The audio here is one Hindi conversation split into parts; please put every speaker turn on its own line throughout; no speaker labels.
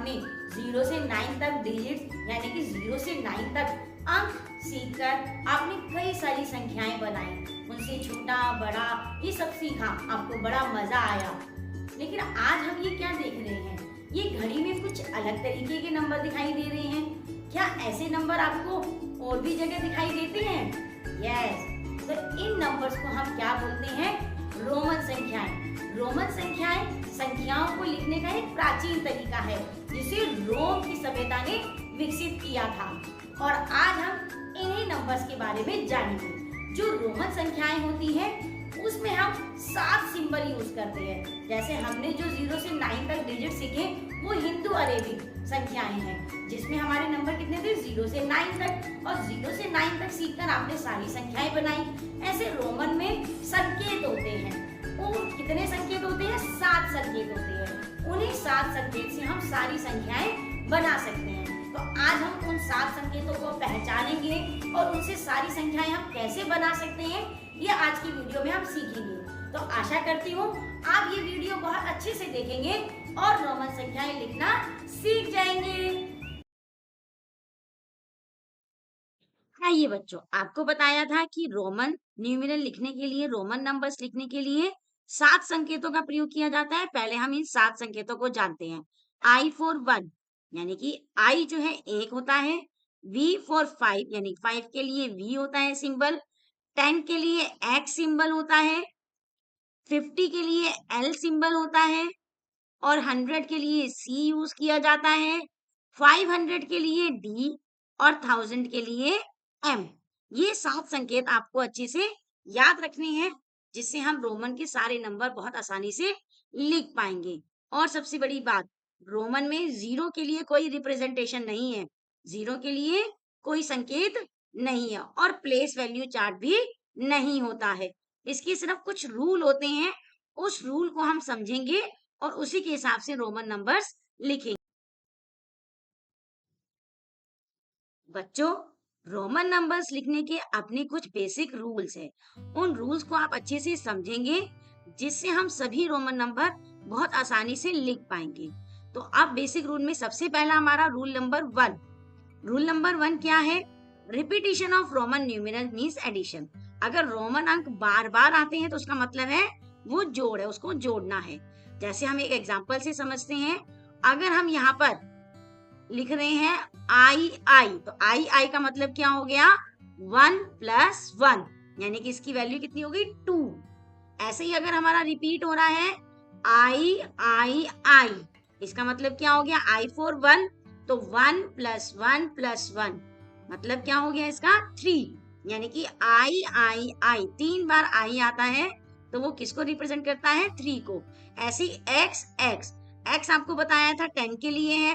आपने 0 से 9 तक डिजिट यानी कि 0 से 9 तक अंक सीखकर आपने कई सारी संख्याएं बनाई, उनसे छोटा बड़ा ये सब सीखा, आपको बड़ा मजा आया। लेकिन आज हम ये क्या देख रहे हैं, ये घड़ी में कुछ अलग तरीके के नंबर दिखाई दे रहे हैं। क्या ऐसे नंबर आपको और भी जगह दिखाई देते हैं? यस, तो इन नंबर्स को हम क्या बोलते हैं? रोमन संख्याएं। रोमन संख्याएं संख्याओं को लिखने का एक प्राचीन तरीका है जिसे रोम की सभ्यता ने विकसित किया था। और आज हम इन्हीं नंबर्स के बारे में जानेंगे। जो रोमन संख्याएं होती हैं उसमें हम 7 सिंबल यूज करते हैं। जैसे हमने जो 0 से 9 तक डिजिट सीखे वो हिंदू अरेबिक संख्याएं हैं, जिसमें हमारे नंबर कितने थे? 0 से 9 तक। और 0 से 9 तक सीखकर आपने सारी संख्याएं बनाई। ऐसे रोमन में संकेत होते हैं। वो कितने संकेत होते हैं? 7 संकेत होते हैं। उन्हीं 7 संकेत से हम सारी संख्याएं बना सकते हैं। तो आज हम उन 7 संकेतों को पहचानेंगे और उनसे सारी संख्याएं हम कैसे बना सकते हैं, ये आज की वीडियो में हम सीखेंगे। तो आशा करती हूँ आप ये वीडियो बहुत अच्छे से देखेंगे और रोमन संख्याएं लिखना सीख जाएंगे। आइए बच्चों, आपको बताया था कि रोमन न्यूमेरल लिखने के लिए, रोमन नंबर्स लिखने के लिए 7 संकेतों का प्रयोग किया जाता है। पहले हम इन 7 संकेतों को जानते हैं। I for 1 यानी कि I जो है 1 होता है। V for 5 यानी 5 के लिए V होता है सिंबल। 10 के लिए X सिंबल होता है। 50 के लिए L सिंबल होता है और 100 के लिए C यूज किया जाता है। 500 के लिए D और 1000 के लिए M। ये 7 संकेत आपको अच्छे से याद रखने हैं, जिससे हम रोमन के सारे नंबर बहुत आसानी से लिख पाएंगे। और सबसे बड़ी बात, रोमन में 0 के लिए कोई रिप्रेजेंटेशन नहीं है, 0 के लिए कोई संकेत नहीं है और प्लेस वैल्यू चार्ट भी नहीं होता है। इसके सिर्फ कुछ रूल होते हैं, उस रूल को हम समझेंगे और उसी के हिसाब से रोमन नंबर्स लिखेंगे। बच्चों, रोमन नंबर्स लिखने के अपने कुछ बेसिक रूल्स हैं। उन रूल्स को आप अच्छे से समझेंगे, जिससे हम सभी रोमन नंबर बहुत आसानी से लिख पाएंगे। तो अब बेसिक रूल में सबसे पहला हमारा रूल नंबर 1। रूल नंबर 1 क्या है? Repetition of Roman numeral means addition. अगर रोमन अंक बार बार आते हैं तो उसका मतलब है वो जोड़ है, उसको जोड़ना है। जैसे हम एक एग्जांपल से समझते हैं। अगर हम यहाँ पर लिख रहे हैं आई, तो आई का मतलब क्या हो गया? 1 + 1 यानी कि इसकी वैल्यू कितनी होगी? 2। ऐसे ही अगर हमारा रिपीट हो रहा है आई, इसका मतलब क्या हो गया? I for 1, तो 1 + 1 + 1 मतलब क्या हो गया इसका? 3। यानी कि आई 3 बार आई आता है तो वो किसको रिप्रेजेंट करता है? 3 को। ऐसे ही एक्स आपको बताया था 10 के लिए है,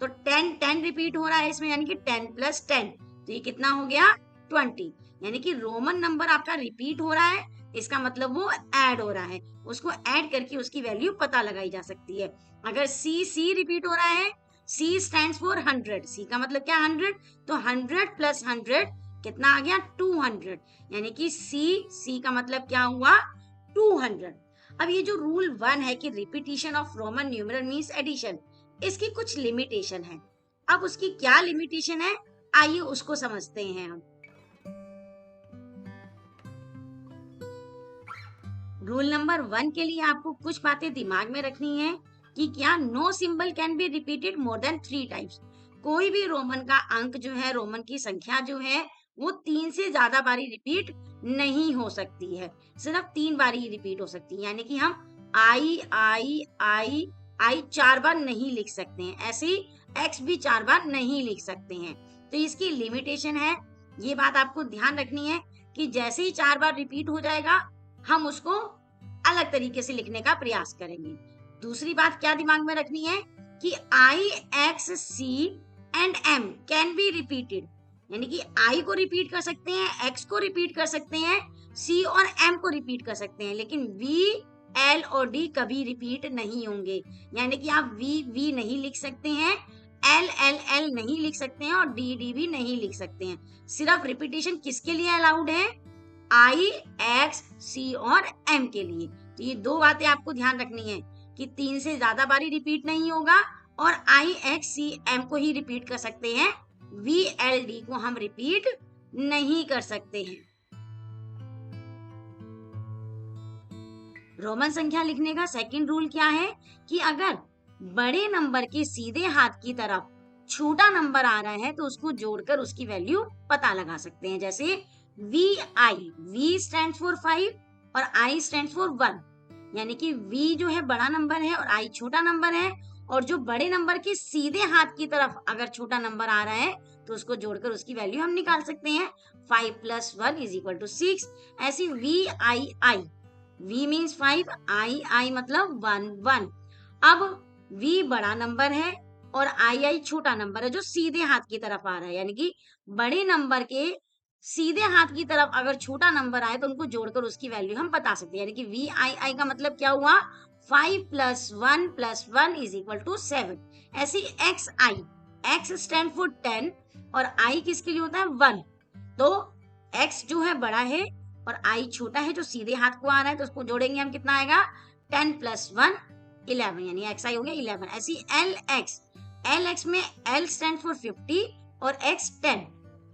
तो 10 रिपीट हो रहा है इसमें, यानी कि 10 + 10, तो ये कितना हो गया? 20। यानी कि रोमन नंबर आपका रिपीट हो रहा है, इसका मतलब वो ऐड हो रहा है। उसको ऐड करके उसकी वैल्यू पता लगाई जा सकती है। अगर सी रिपीट हो रहा है, C स्टैंड्स फॉर 100, C का मतलब क्या? 100, तो 100 + 100 कितना आ गया? 200। यानी कि C का मतलब क्या हुआ? 200। अब ये जो रूल 1 है कि repetition of Roman numeral means addition, इसकी कुछ लिमिटेशन है। अब उसकी क्या लिमिटेशन है, आइए उसको समझते हैं हम। रूल नंबर 1 के लिए आपको कुछ बातें दिमाग में रखनी है कि क्या no symbol can be repeated more than 3 times. कोई भी रोमन का अंक जो है, रोमन की संख्या जो है, वो 3 से ज्यादा बारी रिपीट नहीं हो सकती है, सिर्फ 3 बार ही रिपीट हो सकती है। यानी कि हम आई 4 बार नहीं लिख सकते हैं, ऐसे ही एक्स भी 4 बार नहीं लिख सकते हैं। तो इसकी लिमिटेशन है, ये बात आपको ध्यान रखनी है कि जैसे ही 4 बार रिपीट हो जाएगा हम उसको अलग तरीके से लिखने का प्रयास करेंगे। दूसरी बात क्या दिमाग में रखनी है कि I, X, C and M can be repeated. यानी कि I को रिपीट कर सकते हैं, X को रिपीट कर सकते हैं, C और M को रिपीट कर सकते हैं, लेकिन V, L और D कभी रिपीट नहीं होंगे। यानी कि आप V नहीं लिख सकते हैं, L नहीं लिख सकते हैं और D भी नहीं लिख सकते हैं। सिर्फ रिपीटेशन किसके लिए अलाउड है? I, X, C और M के लिए। तो ये 2 बातें आपको ध्यान रखनी है कि 3 से ज्यादा बारी रिपीट नहीं होगा और IXCM को ही रिपीट कर सकते हैं, VLD को हम रिपीट नहीं कर सकते हैं। रोमन संख्या लिखने का सेकंड रूल क्या है कि अगर बड़े नंबर के सीधे हाथ की तरफ छोटा नंबर आ रहा है तो उसको जोड़कर उसकी वैल्यू पता लगा सकते हैं। जैसे VI, V स्टैंड फॉर 5 और I स्टैंड फॉर 1, यानी कि V जो है बड़ा नंबर है और I छोटा नंबर है, और जो बड़े नंबर के सीधे हाथ की तरफ अगर छोटा नंबर आ रहा है तो उसको जोड़कर उसकी वैल्यू हम निकाल सकते हैं। 5 + 1 = 6। ऐसी VII, V मीन्स 5, I मतलब 1 1। अब V बड़ा नंबर है और I छोटा नंबर है जो सीधे हाथ की तरफ आ रहा है, यानी कि बड़े नंबर के सीधे हाथ की तरफ अगर छोटा नंबर आए तो उनको जोड़कर उसकी वैल्यू हम बता सकते हैं। यानी कि VII का मतलब क्या हुआ, 5 + 1 + 1 = 7। ऐसी XI, X स्टैंड फॉर 10 और I किसके लिए होता है, 1। तो X जो है बड़ा है और I छोटा है जो सीधे हाथ को आ रहा है, तो उसको जोड़ेंगे हम, कितना आएगा, 10 + 1 11, यानी XI हो गया 11। ऐसी LX में L स्टैंड फॉर 50 और X 10।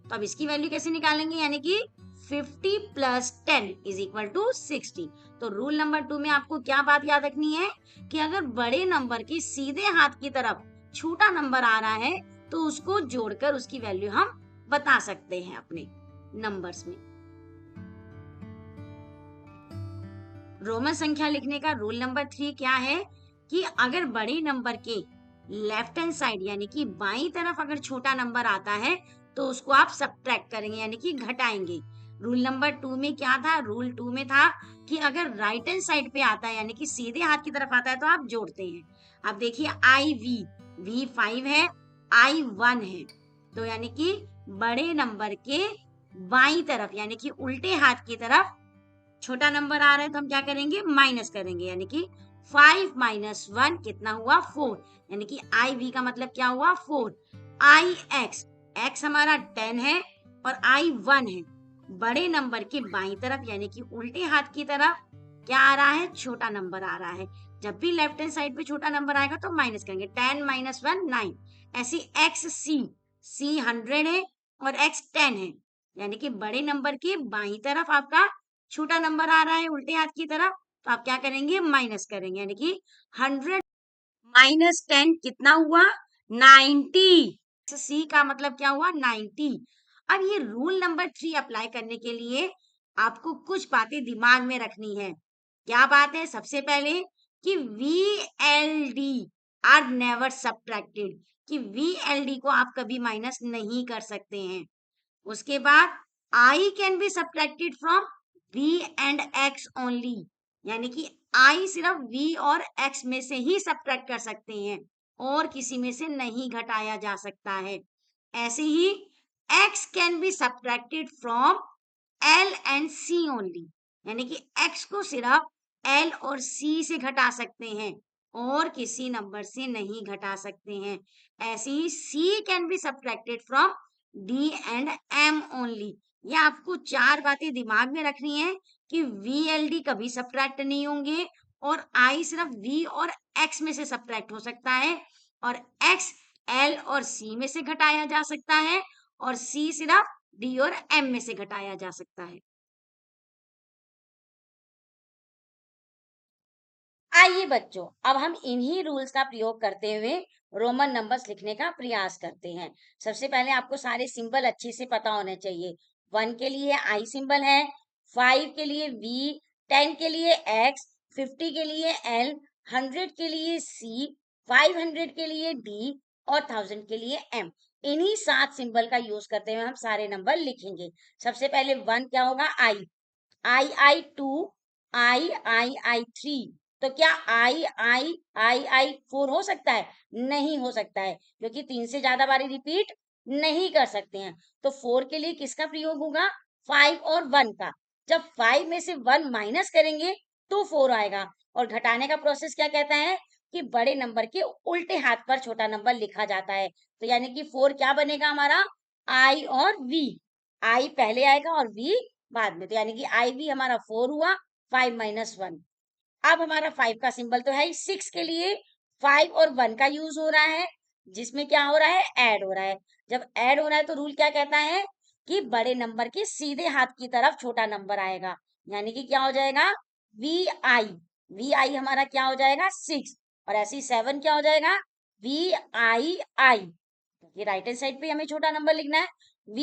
तो अब इसकी वैल्यू कैसे निकालेंगे, यानी कि 50 + 10 = 60। तो रूल नंबर 2 में आपको क्या बात याद रखनी है कि अगर बड़े नंबर के सीधे हाथ की तरफ छोटा नंबर आ रहा है तो उसको जोड़कर उसकी वैल्यू हम बता सकते हैं अपने नंबर्स में। रोमन संख्या लिखने का रूल नंबर 3 क्या है कि अगर बड़े नंबर के लेफ्ट हैंड साइड यानी कि बाईं तरफ अगर छोटा नंबर आता है तो उसको आप सब्ट्रैक्ट करेंगे, यानी कि घटाएंगे। रूल नंबर 2 में क्या था, रूल 2 में था कि अगर राइट हैंड साइड पे आता है यानी कि सीधे हाथ की तरफ आता है तो आप जोड़ते हैं। अब देखिए V 5 है, I 1 है, तो यानी कि बड़े नंबर के बाईं तरफ यानी कि उल्टे हाथ की तरफ छोटा नंबर आ रहा है तो हम क्या करेंगे, माइनस करेंगे, यानी कि 5 - 1 कितना हुआ, 4। यानी कि IV का मतलब क्या हुआ, 4। X हमारा 10 है और I 1 है। बड़े नंबर के बाईं तरफ यानी कि उल्टे हाथ की तरफ क्या आ रहा है, छोटा नंबर आ रहा है। जब भी लेफ्ट हैंड साइड पे छोटा नंबर आएगा तो माइनस करेंगे। 10 - 1 9। ऐसी C 100 है और X 10 है, यानी कि बड़े नंबर के बाईं तरफ आपका छोटा नंबर आ रहा है उल्टे हाथ की तरफ, तो आप क्या करेंगे, माइनस करेंगे, यानी कि 100 - 10 कितना हुआ, 90। C का मतलब क्या हुआ, 90। अब ये रूल नंबर 3 अप्लाई करने के लिए आपको कुछ बातें दिमाग में रखनी है। क्या बात है, सबसे पहले कि VLD आर नेवर सब्ट्रैक्टेड, कि VLD को आप कभी माइनस नहीं कर सकते हैं। उसके बाद I can be subtracted from V and X only, यानी कि I सिर्फ V और X में से ही सब्ट्रैक्ट कर सकते हैं और किसी में से नहीं घटाया जा सकता है। ऐसे ही X can be subtracted from L and C only, यानी कि X को सिर्फ L और C से घटा सकते हैं और किसी नंबर से नहीं घटा सकते हैं। ऐसे ही C can be subtracted from D and M only. ये आपको 4 बातें दिमाग में रखनी है कि VLD कभी सब्ट्रैक्ट नहीं होंगे और I सिर्फ V और X में से सब्ट्रैक्ट हो सकता है और X L और C में से घटाया जा सकता है और C सिर्फ D और M में से घटाया जा सकता है। आइए बच्चों, अब हम इन्हीं रूल्स का प्रयोग करते हुए रोमन नंबर्स लिखने का प्रयास करते हैं। सबसे पहले आपको सारे सिंबल अच्छे से पता होने चाहिए। 1 के लिए I सिंबल है, 5 के लिए V, 10 के लिए X, 50 के लिए L, 100 के लिए C, 500 के लिए D और 1000 के लिए M। इन्हीं 7 सिंबल का यूज करते हुए हम सारे नंबर लिखेंगे। सबसे पहले 1 क्या होगा, I 2, I 3। तो क्या I 4 हो सकता है? नहीं हो सकता है, क्योंकि 3 से ज्यादा बारी रिपीट नहीं कर सकते हैं। तो 4 के लिए किसका प्रयोग होगा, 5 और 1 का। जब 5 में से 1 माइनस करेंगे तो 4 आएगा। और घटाने का प्रोसेस क्या कहता है कि बड़े नंबर के उल्टे हाथ पर छोटा नंबर लिखा जाता है। तो यानी कि 4 क्या बनेगा हमारा, I और V। I पहले आएगा और V बाद में, तो यानी कि IV हमारा 4 हुआ, 5 - 1। अब हमारा 5 का सिंबल तो है ही। 6 के लिए 5 और 1 का यूज हो रहा है, जिसमें क्या हो रहा है, ऐड हो रहा है। जब ऐड हो रहा है तो रूल क्या कहता है कि बड़े नंबर के सीधे हाथ की तरफ छोटा नंबर आएगा, यानी कि क्या हो जाएगा, वी आई हमारा क्या हो जाएगा 6, और ऐसी 7 क्या हो जाएगा, VII, क्योंकि राइट हैंड साइड पे हमें छोटा नंबर लिखना है। V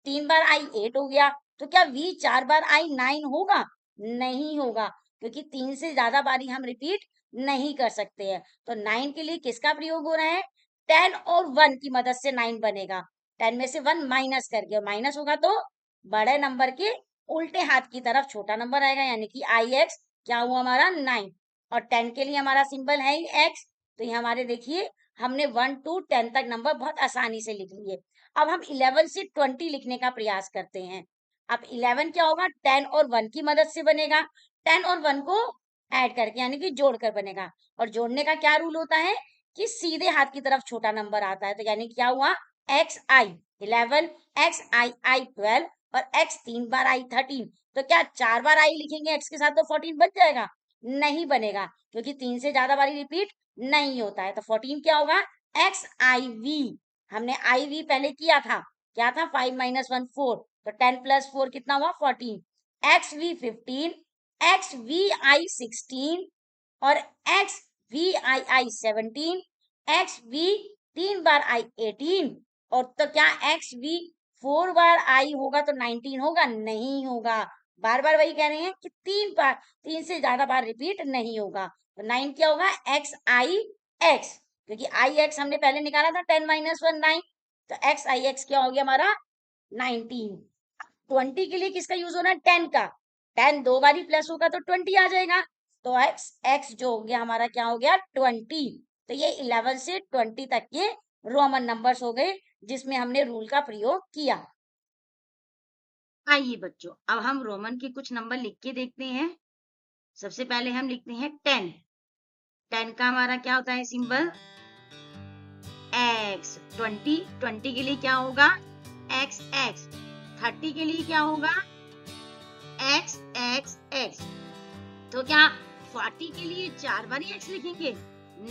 3 बार I 8 हो गया, तो क्या V 4 बार I 9 होगा, नहीं होगा, क्योंकि 3 से ज्यादा बारी हम रिपीट नहीं कर सकते हैं। तो 9 के लिए किसका प्रयोग हो रहा है, 10 और 1 की मदद से 9 बनेगा। 10 में से 1 माइनस करके, और माइनस होगा तो बड़े नंबर के उल्टे हाथ की तरफ छोटा नंबर आएगा, यानी कि IX क्या हुआ हमारा 9, और 10 के लिए हमारा सिंबल है ही X। तो ये हमारे देखिए हमने 1 to 10 तक नंबर बहुत आसानी से लिख लिए। अब हम 11 से 20 लिखने का प्रयास करते हैं। अब 11 क्या होगा, 10 और 1 की मदद से बनेगा, 10 और 1 को ऐड करके यानी कि जोड़कर बनेगा, और जोड़ने का क्या रूल होता है कि सीधे हाथ की तरफ छोटा नंबर आता है। तो यानी क्या हुआ, XI 11, XII 12, और X 3 बार I 13। तो क्या 4 बार I लिखेंगे X के साथ तो 14 बन जाएगा, नहीं बनेगा, क्योंकि 3 से ज्यादा बारी रिपीट नहीं होता है। तो 14 क्या होगा, XIV, हमने IV पहले किया था, क्या था 5 - 1 4, तो 10 + 4 कितना हुआ 14, XV 15, XVI 16, और XVI 17, XV 3 बार I 18, और तो क्या XV 4 बार I होगा तो 19 होगा, नहीं होगा। बार बार वही कह रहे हैं कि 3 से ज्यादा बार रिपीट नहीं होगा। तो 9 क्या होगा, XIX, क्योंकि IX हमने पहले निकाला था 10 - 1 9, तो XIX क्या हो गया हमारा 19। 20 के लिए किसका यूज होना है, 10 का, 10 2 बारी प्लस होगा तो 20 आ जाएगा, तो X जो हो गया हमारा क्या हो गया 20। तो ये 11 से 20 तक के रोमन नंबर्स हो गए जिसमें हमने रूल का प्रयोग किया। आइए बच्चों, अब हम रोमन के कुछ नंबर लिख के देखते हैं। सबसे पहले हम लिखते हैं 10। 10 का हमारा क्या होता है सिंबल, X। 20 के लिए क्या होगा, XX। 30 के लिए क्या होगा, XXX। तो क्या 40 के लिए 4 बार X लिखेंगे,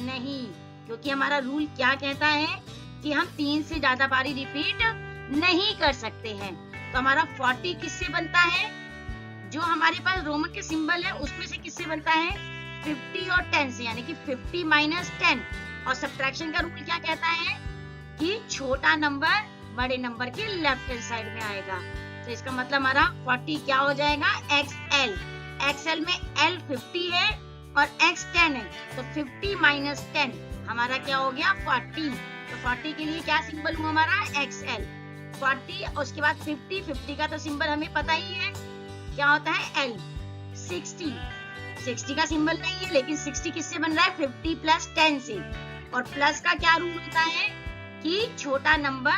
नहीं, क्योंकि हमारा रूल क्या कहता है कि हम 3 से ज्यादा बारी रिपीट नहीं कर सकते हैं। तो हमारा 40 किससे बनता है, जो हमारे पास रोमन के सिंबल है उसमें से किससे बनता है, 50 और 10 से, यानी कि 50 - 10। और सब्ट्रैक्शन का रूल क्या कहता है कि छोटा नंबर बड़े नंबर के लेफ्ट हैंड साइड में आएगा। तो इसका मतलब हमारा 40 क्या हो जाएगा, XL। XL में L 50 है और X 10 है, तो 50 - 10 हमारा क्या हो गया 40। तो 40 के लिए क्या सिंबल हुआ हमारा XL। 40 उसके बाद 50 का तो सिंबल हमें पता ही है क्या होता है L। 60 का सिंबल नहीं है, लेकिन 60 किससे बन रहा है, 50 + 10 से। और प्लस का क्या रूल होता है कि छोटा नंबर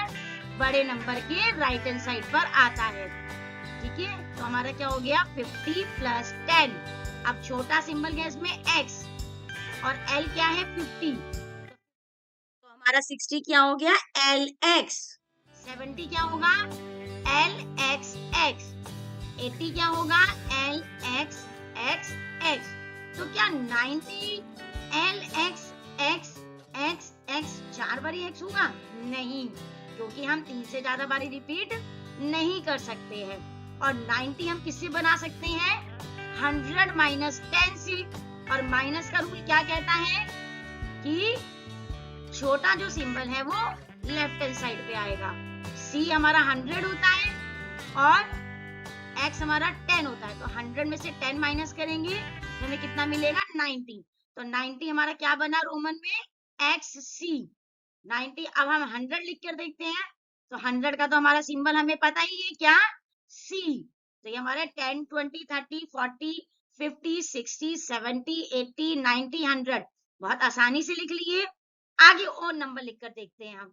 बड़े नंबर के राइट हैंड साइड पर आता है, ठीक है। तो हमारा क्या हो गया 50 + 10। अब छोटा सिंबल क्या है इसमें X, और L क्या है 50, तो हमारा 60 क्या हो गया LX। 70 क्या होगा LXX। 80 क्या होगा LXXX। तो क्या 90 LXXXX 4 बारी X होगा, नहीं, क्योंकि हम 3 से ज्यादा बारी रिपीट नहीं कर सकते हैं। और 90 हम किससे बना सकते हैं, 100 - 10 से। और माइनस का रूल क्या कहता है कि छोटा जो सिंबल है वो लेफ्ट हैंड साइड पे आएगा। C हमारा 100 होता है और X हमारा 10 होता है, तो 100 में से 10 माइनस करेंगे तो हमें कितना मिलेगा 90। तो 90 हमारा क्या बना रोमन में XC 90। अब हम 100 लिख कर देखते हैं, तो 100 का तो हमारा सिंबल हमें पता ही है क्या C। तो ये हमारे 10 20 30 40 50 60 70 80 90 100 बहुत आसानी से लिख लिए। आगे और नंबर लिखकर देखते हैं हम।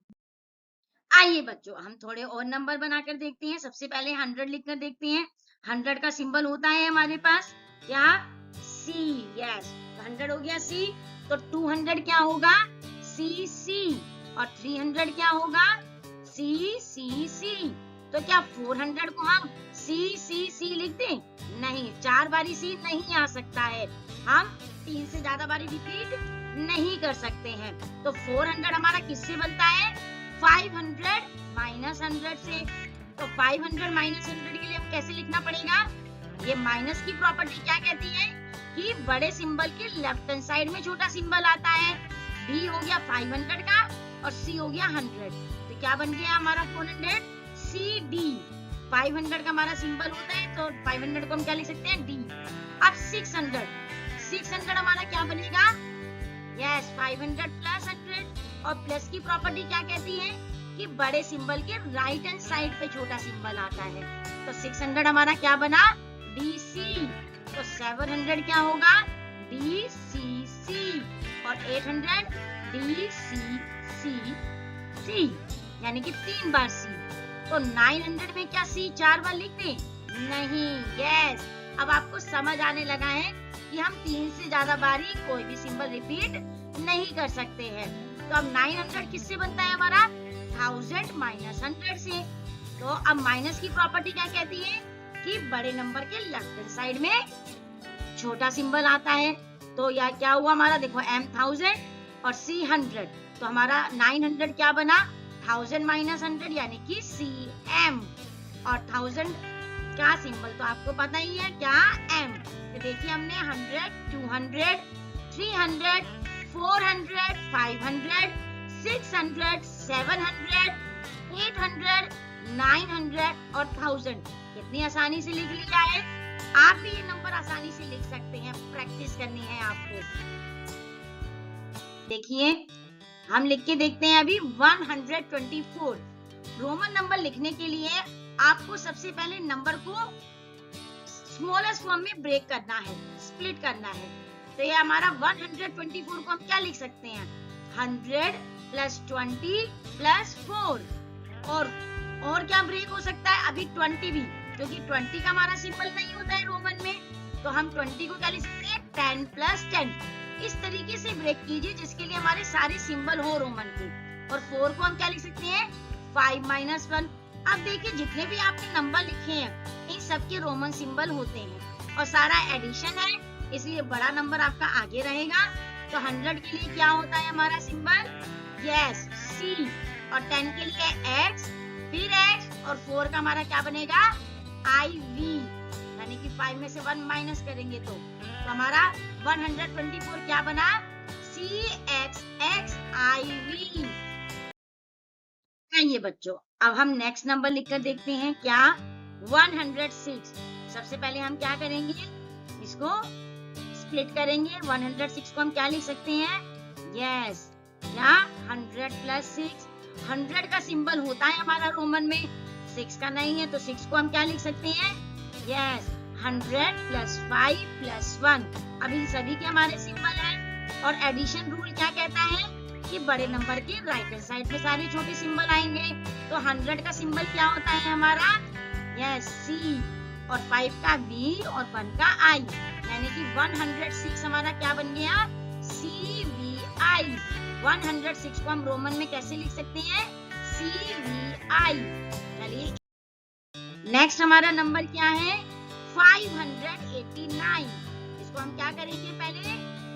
आइए बच्चों, हम थोड़े और नंबर बनाकर देखते हैं। सबसे पहले 100 लिखकर देखते हैं। 100 का सिंबल होता है हमारे पास क्या C। यस, 100 हो गया C। तो 200 क्या होगा CC, और 300 क्या होगा CCC। तो क्या 400 को हम CCC लिख दें, नहीं, 4 बारी C नहीं आ सकता है, हम 3 से ज्यादा बारी रिपीट नहीं कर सकते हैं। तो 400 हमारा किससे बनता है? 500 माइनस 100 से। तो 500 माइनस 100 के लिए अब कैसे लिखना पड़ेगा? ये माइनस की प्रॉपर्टी क्या कहती है कि बड़े सिंबल के लेफ्ट हैंड साइड में छोटा सिंबल आता है। डी हो गया 500 का और सी हो गया 100। तो क्या बन गया हमारा 400? C D. 500 का हमारा सिंबल होता है तो 500 को हम क्या लिख सकते हैं? डी। अब 600 हमारा क्या बनेगा? Yes 500 plus 100। और प्लस की प्रॉपर्टी क्या कहती है कि बड़े सिंबल के राइट हैंड साइड पे छोटा सिंबल आता है। तो 600 हमारा क्या बना? DC। तो 700 क्या होगा? DCC। और 800 DCCC, यानी कि 3 बार C। तो 900 में क्या C 4 बार लिख दें? नहीं। यस, अब आपको समझ आने लगा है कि हम 3 से ज्यादा बार ही कोई भी सिंबल रिपीट नहीं कर सकते हैं। तो अब 900 किससे बनता है हमारा? 1000 माइनस 100 से। तो अब माइनस की प्रॉपर्टी क्या कहती है कि बड़े नंबर के लेफ्ट हैंड साइड में छोटा सिंबल आता है। तो यह क्या हुआ हमारा? देखो M 1000 और C 100। तो हमारा 900 क्या बना? 1000 माइनस 100 यानी कि CM। और 1000 का सिंबल तो आपको पता ही है क्या? M। तो देखिए हमने 100, 200, 300, 400, 500, 600, 700, 800, 900 और 1000 कितनी आसानी से लिख लिया है। आप भी ये नंबर आसानी से लिख सकते हैं, प्रैक्टिस करनी है आपको। देखिए हम लिख के देखते हैं अभी 124। रोमन नंबर लिखने के लिए आपको सबसे पहले नंबर को स्मॉलेस्ट फॉर्म में ब्रेक करना है, स्प्लिट करना है। तो ये हमारा 124 को हम क्या लिख सकते हैं? 100 प्लस 20 प्लस 4। और क्या ब्रेक हो सकता है? अभी 20 भी, क्योंकि 20 का हमारा सिंबल नहीं होता है रोमन में। तो हम 20 को क्या लिख सकते हैं? 10 प्लस 10। इस तरीके से ब्रेक कीजिए जिसके लिए हमारे सारे सिंबल हो रोमन के। और 4 को हम क्या लिख सकते हैं? 5 माइनस 1। अब देखिए जितने भी आपने नंबर लिखे हैं इन सबके रोमन सिंबल होते हैं और सारा एडिशन है, इसलिए बड़ा नंबर आपका आगे रहेगा। तो 100 के लिए क्या होता है हमारा सिंबल? Yes C। और 10 के लिए X, फिर X और 4 का हमारा क्या बनेगा? IV, यानी कि 5 में से 1 माइनस करेंगे तो हमारा 124 क्या बना? CXXIV। आइए बच्चों अब हम नेक्स्ट नंबर लिखकर देखते हैं क्या? 106। सबसे पहले हम क्या करेंगे? इसको स्प्लिट करेंगे। 106 को हम क्या लिख सकते हैं? यस, क्या 100 प्लस 6। 100 का सिंबल होता है हमारा रोमन में, 6 का नहीं है। तो 6 को हम क्या लिख सकते हैं? Yes 100 plus 5 plus 1। अभी सभी के हमारे सिंबल हैं। और एडिशन रूल क्या कहता है कि बड़े नंबर के राइट हैंड साइड में सारे छोटे सिंबल आएंगे। तो 100 का सिंबल क्या होता है हमारा? Yes C। और 5 का V और 1 का I, यानी कि 106 हमारा क्या बन गया? CVI। 106 को हम रोमन में कैसे लिख सकते हैं? CVI। चलिए नेक्स्ट हमारा नंबर क्या है? 589। इसको हम क्या करेंगे? पहले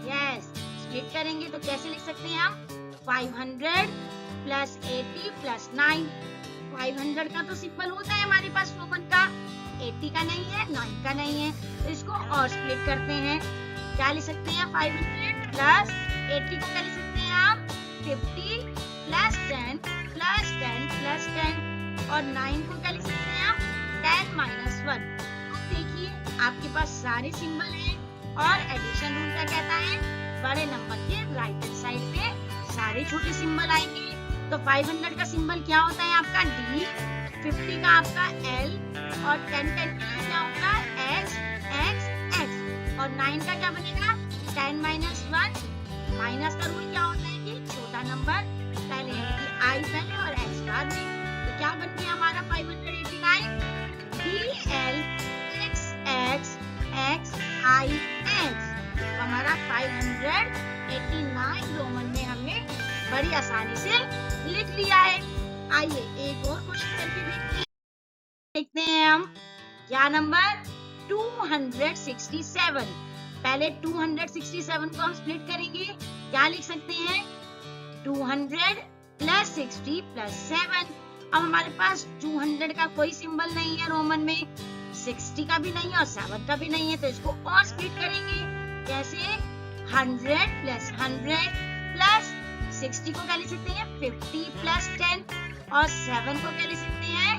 यस स्प्लिट करेंगे। तो कैसे लिख सकते हैं हम? 500 प्लस 80 प्लस 9। 500 का तो सिंबल होता है हमारे पास रोमन का, 80 का नहीं है, 9 का नहीं है। तो इसको और स्प्लिट करते हैं। क्या लिख सकते हैं? 500 प्लस 80 को क्या लिख सकते हैं आप? 50 प्लस 10 प्लस 10 प्लस 10। और 9 को क्या लिख सकते हैं आप? 10 माइनस 1। देखिए आपके पास सारे सिंबल हैं और एडिशन रूल क्या कहता है? बड़े नंबर के राइट हैंड साइड पे सारे छोटे सिंबल आएंगे। तो 500 का सिंबल क्या होता है आपका? D। 50 का आपका L। और 10 के लिए क्या होगा? X X X। और 9 का क्या बनेगा? 10 माइनस 1। माइनस का रूल क्या होता है कि छोटा नंबर पहले, यानी कि I पहले और X बाद में। तो क्या बन गया हमारा 589? DL X X X I X। तो हमारा 589 रोमन में हमने बड़ी आसानी से लिख लिया है। आइए एक और क्वेश्चन करके देखते हैं हम। क्या नंबर? 267। पहले 267 को हम स्प्लिट करेंगे, क्या लिख सकते हैं 200 प्लस 60 प्लस 7। अब हमारे पास 200 का कोई सिंबल नहीं है रोमन में, 60 का भी नहीं है और 7 का भी नहीं है, तो इसको और स्प्लिट करेंगे। कैसे 100 प्लस 100 प्लस 60 को क्या लिख सकते हैं 50 प्लस 10 और 7 को क्या लिख सकते हैं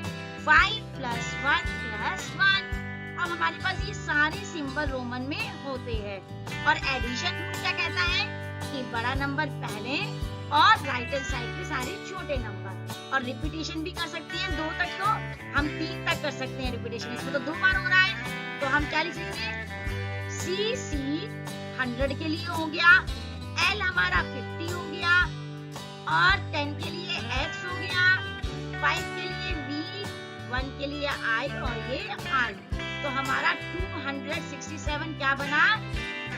5 प्लस 1 प्लस 1। अब हमारे पास ये सारे सिंबल रोमन में होते हैं और एडिशन क्या कहता है कि बड़ा नंबर पहले और राइट हैंड साइड पे सारे छोटे नंबर। और रिपीटेशन भी कर सकते हैं 2 तक, तो हम 3 तक कर सकते हैं रिपीटेशन, इसमें तो 2 बार हो रहा है, तो हम क्या लिखेंगे सी 100 के लिए हो गया, L हमारा 50 हो गया और 10 के लिए X हो गया, 5 के लिए V, 1 के लिए I और ये I। तो हमारा 267 क्या बना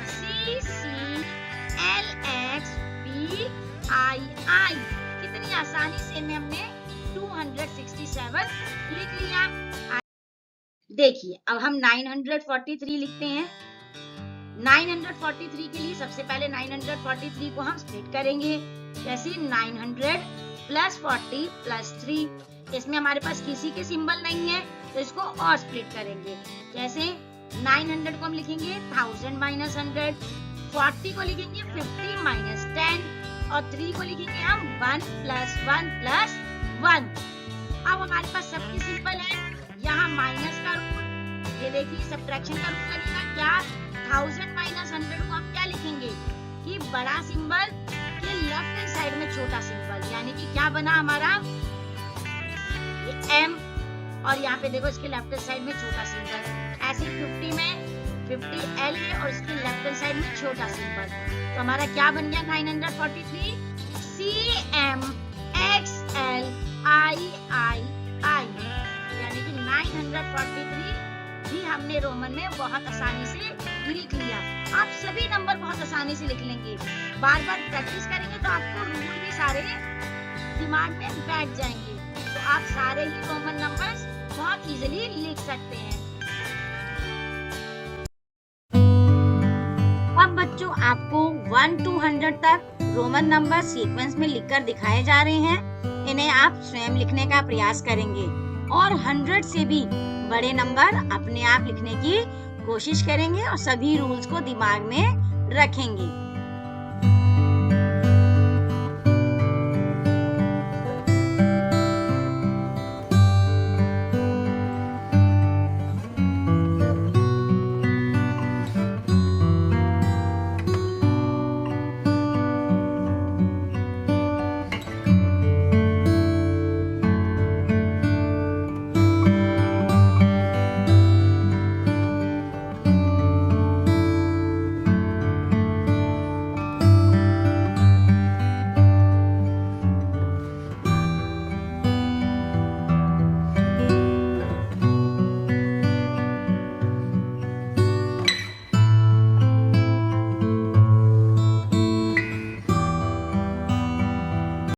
CCLXBII। कितनी आसानी से हमने 267 लिख लिया। देखिए अब हम 943 लिखते हैं। 943 के लिए सबसे पहले 943 को हम स्प्लिट करेंगे, जैसे 900 प्लस 40 प्लस 3। इसमें हमारे पास किसी के सिंबल नहीं है तो इसको और स्प्लिट करेंगे। जैसे 900 को हम लिखेंगे 1000 माइनस 100, 40 को लिखेंगे 50 माइनस 10 और 3 को लिखेंगे हम 1 प्लस 1 प्लस 1। अब हमारे पास सबके सिंबल है, यहाँ माइनस का रूल, ये देखिए सब्ट्रैक्शन का रूल लगेगा क्या 1000 माइनस 100 को हम क्या लिखेंगे कि बड़ा सिंबल के लेफ्ट हैंड साइड में छोटा सिंबल, यानी कि क्या बना हमारा ये M और यहाँ पे देखो इसके लेफ्ट हैंड साइड में छोटा सिंबल। ऐसे 50 में 50L है और इसके लेफ्ट हैंड साइड में छोटा सिंबल, तो हमारा क्या बन गया 943 CMXLIII, यानी कि 943 भी हमने रोमन में बहुत आसानी से लिख लिया। आप सभी नंबर बहुत आसानी से लिख लेंगे, बार बार प्रैक्टिस करेंगे तो आपको रूल भी सारे दिमाग में बैठ जाएंगे, तो आप सारे ही रोमन नंबर्स बहुत इजीली लिख सकते हैं। अब बच्चों आपको 1 to 100 तक रोमन नंबर सीक्वेंस में लिखकर दिखाए जा रहे हैं, इन्हें आप स्वयं लिखने का प्रयास करेंगे और 100 से भी बड़े नंबर अपने आप लिखने की कोशिश करेंगे और सभी रूल्स को दिमाग में रखेंगे।